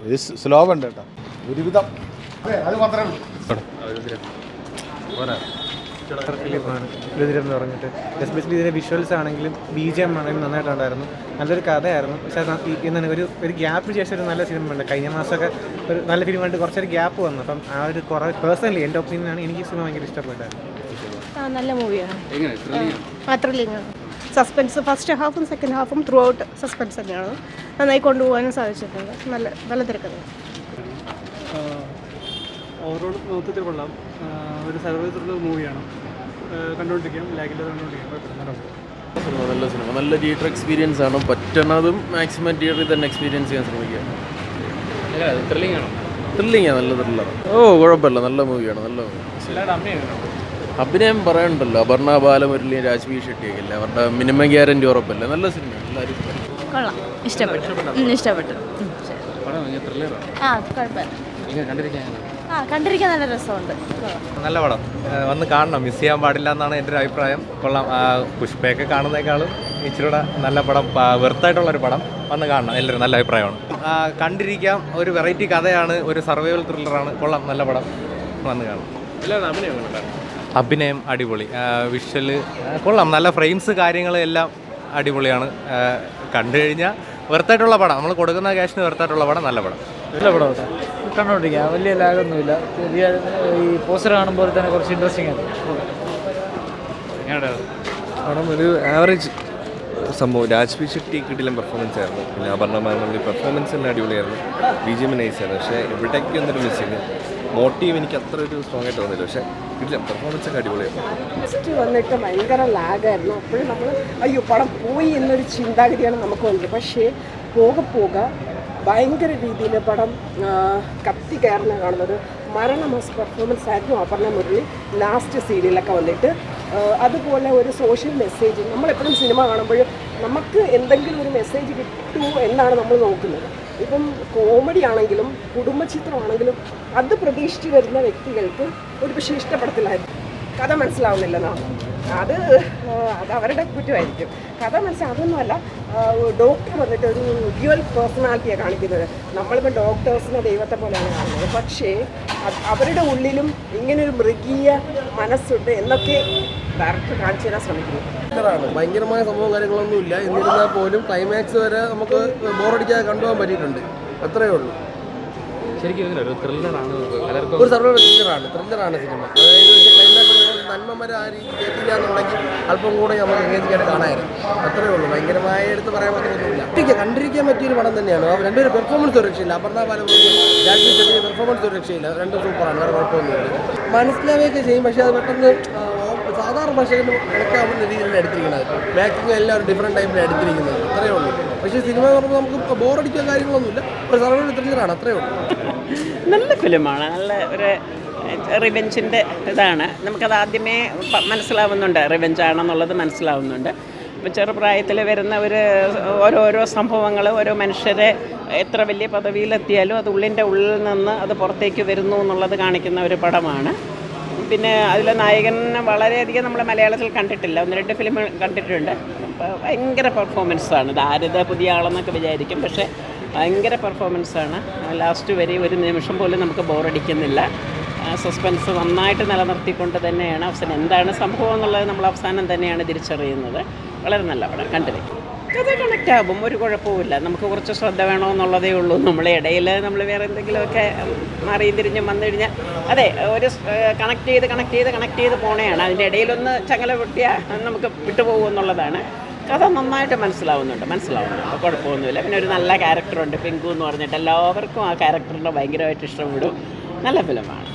ഇത് സ്ലോ ഉണ്ട് കേട്ടോ ഒരുവിധം. അത് മാത്രമേ എന്ന് പറഞ്ഞിട്ട് എസ്പെഷ്യലി ഇതിൻ്റെ വിഷ്വൽസ് ആണെങ്കിലും BGM ആണെങ്കിലും നന്നായിട്ടുണ്ടായിരുന്നു. നല്ലൊരു കഥയായിരുന്നു. പക്ഷേ എന്താണ് ഒരു ഗ്യാപ്പിന് ശേഷം ഒരു നല്ല സിനിമ ഉണ്ട്. കഴിഞ്ഞ മാസമൊക്കെ ഒരു നല്ല ഫിലിം കണ്ട് കുറച്ചൊരു ഗ്യാപ്പ് വന്നു. അപ്പം ആ ഒരു കുറേ പേഴ്സണലി എൻ്റെ ഒപ്പീനിയനാണ് എനിക്ക് സിനിമ ഭയങ്കര ഇഷ്ടപ്പെട്ടായിരുന്നു. നല്ല മൂവിയാണ്. ത്രില്ലിംഗ് സസ്പെൻസ് ഫസ്റ്റ് ഹാഫും സെക്കൻഡ് ഹാഫും ത്രൂ ഔട്ട് സസ്പെൻസ് തന്നെയാണ്. നന്നായി കൊണ്ടുപോകാനും സാധിച്ചിട്ടുണ്ട്. നല്ല തിരക്കഥ. ഓവറോൾ മൊത്തത്തിൽ കൊള്ളാം. ഒരു സർവൈവ് ത്രില്ലർ മൂവിയാണ്. കണ്ടുകൊണ്ടിരിക്കാം, ലാഗില്ലാതെ കണ്ടുകൊണ്ടിരിക്കാം. നല്ല സിനിമ, നല്ല തിയേറ്റർ എക്സ്പീരിയൻസ് ആണ്. പറ്റണതും മാക്സിമം തിയേറ്ററിൽ തന്നെ എക്സ്പീരിയൻസ് ചെയ്യാൻ ശ്രമിക്കുക. ത്രില്ലിംഗ് ആണ്, നല്ല ത്രില്ലർ. കുഴപ്പമില്ല, നല്ല മൂവിയാണ്. നല്ല അഭിനയം പറയാനുണ്ടല്ലോ. അപർണ ബാലമുരളിയും രാജ്വി ഷെട്ടിയൊക്കെ ഇല്ല, അവരുടെ മിനിമം ഗ്യാരണ്ടി ഉറപ്പല്ലേ. നല്ല സിനിമയാണ്, എല്ലാവരും കൊള്ളാം, ഇഷ്ടപ്പെട്ടു. കണ്ടിരിക്കാൻ നല്ല രസമുണ്ട്. നല്ല പടം, വന്ന് കാണണം, മിസ് ചെയ്യാൻ പാടില്ല എന്നാണ് എൻ്റെ ഒരു അഭിപ്രായം. കൊള്ളാം. പുഷ്പയൊക്കെ കാണുന്നേക്കാളും ഇച്ചിരൂടെ നല്ല പടം, വെർത്തായിട്ടുള്ളൊരു പടം, വന്ന് കാണണം എല്ലാവരും. നല്ല അഭിപ്രായമാണ്. കണ്ടിരിക്കാം, ഒരു വെറൈറ്റി കഥയാണ്, ഒരു സർവൈവൽ ത്രില്ലറാണ്. കൊള്ളാം, നല്ല പടം, വന്ന് കാണണം. അഭിനയം അടിപൊളി, വിഷ്വല് കൊള്ളാം, നല്ല ഫ്രെയിംസ് കാര്യങ്ങൾ എല്ലാം അടിപൊളിയാണ്. കണ്ടു കഴിഞ്ഞാൽ വെർത്തായിട്ടുള്ള പടം, നമ്മൾ കൊടുക്കുന്ന ക്യാഷിന് വെർത്തായിട്ടുള്ള പടം, നല്ല പടം. നല്ല പടം കണ്ടുകൊണ്ടിരിക്കാം, വലിയ ലാഗൊന്നുമില്ല. ചെറിയ ഈ പോസ്റ്റർ കാണുമ്പോൾ തന്നെ കുറച്ച് ഇൻട്രസ്റ്റിംഗ് ആണ് പടം. ഒരു ആവറേജ് സംഭവം. രാജ്വി ഷെട്ടി കിട്ടില്ല പെർഫോമൻസ് ആയിരുന്നു. പിന്നെ അപർണ ബാലമുരളി പെർഫോമൻസ് എല്ലാം അടിപൊളിയായിരുന്നു. BGM നൈസായിരുന്നു. പക്ഷേ എവിടേക്ക് വന്നൊരു മിസ്സിങ്. മോട്ടീവ് എനിക്ക് അത്ര ഒരു സ്ട്രോങ് ആയിട്ട് തോന്നില്ല. പക്ഷേ ഇല്ല, പെർഫോമൻസ് ഒക്കെ അടിപൊളിയായിരുന്നു. ഫസ്റ്റ് വന്നിട്ട് ഭയങ്കര ലാഗായിരുന്നു. അപ്പോഴും നമ്മൾ അയ്യോ പടം പോയി എന്നൊരു ചിന്താഗതിയാണ് നമുക്ക് വന്നത്. പക്ഷേ പോകെ ഭയങ്കര രീതിയിൽ പടം കത്തി കയറുന്ന കാണുന്നത് മരണമാസ് പെർഫോമൻസ് ആയിരുന്നു അപർണ മുരളി ലാസ്റ്റ് സീരിയലൊക്കെ വന്നിട്ട്. അതുപോലെ ഒരു സോഷ്യൽ മെസ്സേജ്, നമ്മളെപ്പോഴും സിനിമ കാണുമ്പോൾ നമുക്ക് എന്തെങ്കിലും ഒരു മെസ്സേജ് കിട്ടുമോ എന്നാണ് നമ്മൾ നോക്കുന്നത്. ഇപ്പം കോമഡി ആണെങ്കിലും കുടുംബചിത്രമാണെങ്കിലും അത് പ്രതീക്ഷിച്ച് വരുന്ന വ്യക്തികൾക്ക് ഒരു പക്ഷേ ഇഷ്ടപ്പെടത്തില്ലായിരുന്നു. കഥ മനസ്സിലാവുന്നില്ലെന്നാണ് അത് അവരുടെ കുറ്റമായിരിക്കും. കഥ അതൊന്നുമല്ല. ഡോക്ടർ വന്നിട്ട് ഒരു ഡ്യുവൽ പേഴ്സണാലിറ്റിയാണ് കാണിക്കുന്നത്. നമ്മളിപ്പോൾ ഡോക്ടേഴ്സിനെ ദൈവത്തെ പോലെയാണ് കാണുന്നത്. പക്ഷേ അവരുടെ ഉള്ളിലും ഇങ്ങനൊരു മൃഗീയ മനസ്സുണ്ട് എന്നൊക്കെ ഡയറക്ടർ കാണിച്ചു തരാൻ ശ്രമിക്കുന്നു. ഭയങ്കരമായ സംഭവം കാര്യങ്ങളൊന്നുമില്ല. എന്നിരുന്നാൽ പോലും ക്ലൈമാക്സ് വരെ നമുക്ക് ബോറടിക്കാതെ കണ്ടുപോകാൻ പറ്റിയിട്ടുണ്ട്. അത്രയേ ഉള്ളൂ. ശരിക്കും ഒരു ത്രില്ലറാണ്, ഒരു സർവൈവൽ ത്രില്ലറാണ് സിനിമ. അതായത് ക്ലൈമാക്സ് നന്മമര ആ രീതി കേട്ടില്ല എന്നുണ്ടെങ്കിൽ അല്പം കൂടെ നമുക്ക് എങ്ങനെയായിട്ട് കാണാമായിരുന്നു. അത്രയേ ഉള്ളൂ. ഭയങ്കരമായ എടുത്ത് പറയാൻ പറ്റുന്നൊന്നുമില്ല. കണ്ടിരിക്കാൻ പറ്റിയൊരു പടം തന്നെയാണ്. രണ്ടുപേരും പെർഫോമൻസ് ഒരു രക്ഷയില്ല. അപർണ ബാലമുരളി രാജ്വി ഷെട്ടി പെർഫോമൻസ് ഒരു രക്ഷയില്ല. രണ്ടും സൂപ്പറാണ്, വേറെ കുഴപ്പമൊന്നുമില്ല. മനസ്സിലാവുകയൊക്കെ ചെയ്യും. പക്ഷേ അത് പെട്ടെന്ന് സാധാരണ ഭാഷയിൽ കണക്കാവുന്ന രീതിയിലാണ് എടുത്തിരിക്കുന്നത്. മാക്സിമം എല്ലാവരും ഡിഫറെൻറ്റ് ടൈപ്പിലാണ് എടുത്തിരിക്കുന്നത്. അത്രയേ ഉള്ളൂ. പക്ഷേ സിനിമ പറയുമ്പോൾ നമുക്ക് ബോറടിക്കുക കാര്യങ്ങളൊന്നുമില്ല. ഒരു സർവൈവൽ ത്രില്ലറാണ്, അത്രയേ ഉള്ളൂ. നല്ല ഫിലിമാണ്. നല്ല ഒരു റിവെഞ്ചിൻ്റെ ഇതാണ്. നമുക്കത് ആദ്യമേ മനസ്സിലാവുന്നുണ്ട്, റിവെഞ്ചാണെന്നുള്ളത് മനസ്സിലാവുന്നുണ്ട്. ഇപ്പോൾ ചെറുപ്രായത്തിൽ വരുന്ന ഓരോരോ സംഭവങ്ങൾ, ഓരോ മനുഷ്യരെ എത്ര വലിയ പദവിയിലെത്തിയാലും അത് ഉള്ളിൻ്റെ ഉള്ളിൽ നിന്ന് അത് പുറത്തേക്ക് വരുന്നു എന്നുള്ളത് കാണിക്കുന്ന ഒരു പടമാണ്. പിന്നെ അതിലെ നായകനെ വളരെയധികം നമ്മൾ മലയാളത്തിൽ കണ്ടിട്ടില്ല, 1-2 ഫിലിം കണ്ടിട്ടുണ്ട്. അപ്പോൾ ഭയങ്കര പെർഫോമൻസാണ്. ഇത് പുതിയ ആളെന്നൊക്കെ വിചാരിക്കും, പക്ഷേ ഭയങ്കര പെർഫോമൻസാണ്. ലാസ്റ്റ് വരെ ഒരു നിമിഷം പോലും നമുക്ക് ബോറടിക്കുന്നില്ല. സസ്പെൻസ് നന്നായിട്ട് നിലനിർത്തിക്കൊണ്ട് തന്നെയാണ് അവസാനം എന്താണ് സംഭവം എന്നുള്ളത് നമ്മൾ അവസാനം തന്നെയാണ് തിരിച്ചറിയുന്നത്. വളരെ നല്ല പടം, കണ്ടിരിക്കും. കഥ കണക്റ്റ് ആകും, ഒരു കുഴപ്പമില്ല. നമുക്ക് കുറച്ച് ശ്രദ്ധ വേണമെന്നുള്ളതേ ഉള്ളൂ. നമ്മളെ ഇടയിൽ നമ്മൾ വേറെ എന്തെങ്കിലുമൊക്കെ മാറിയും തിരിഞ്ഞും വന്നു കഴിഞ്ഞാൽ ഒരു കണക്ട് ചെയ്ത് പോണേയാണ്. അതിൻ്റെ ഇടയിലൊന്ന് ചങ്ങല പൊട്ടിയാൽ നമുക്ക് വിട്ടുപോകുമെന്നുള്ളതാണ്. കഥ നന്നായിട്ട് മനസ്സിലാവുന്നുണ്ട്, കുഴപ്പമൊന്നുമില്ല. പിന്നെ ഒരു നല്ല ക്യാരക്ടറുണ്ട്, പിങ്കു എന്ന് പറഞ്ഞിട്ട്. എല്ലാവർക്കും ആ ക്യാരക്ടറിനെ ഭയങ്കരമായിട്ട് ഇഷ്ടപ്പെടും. നല്ല ഫിലിമാണ്.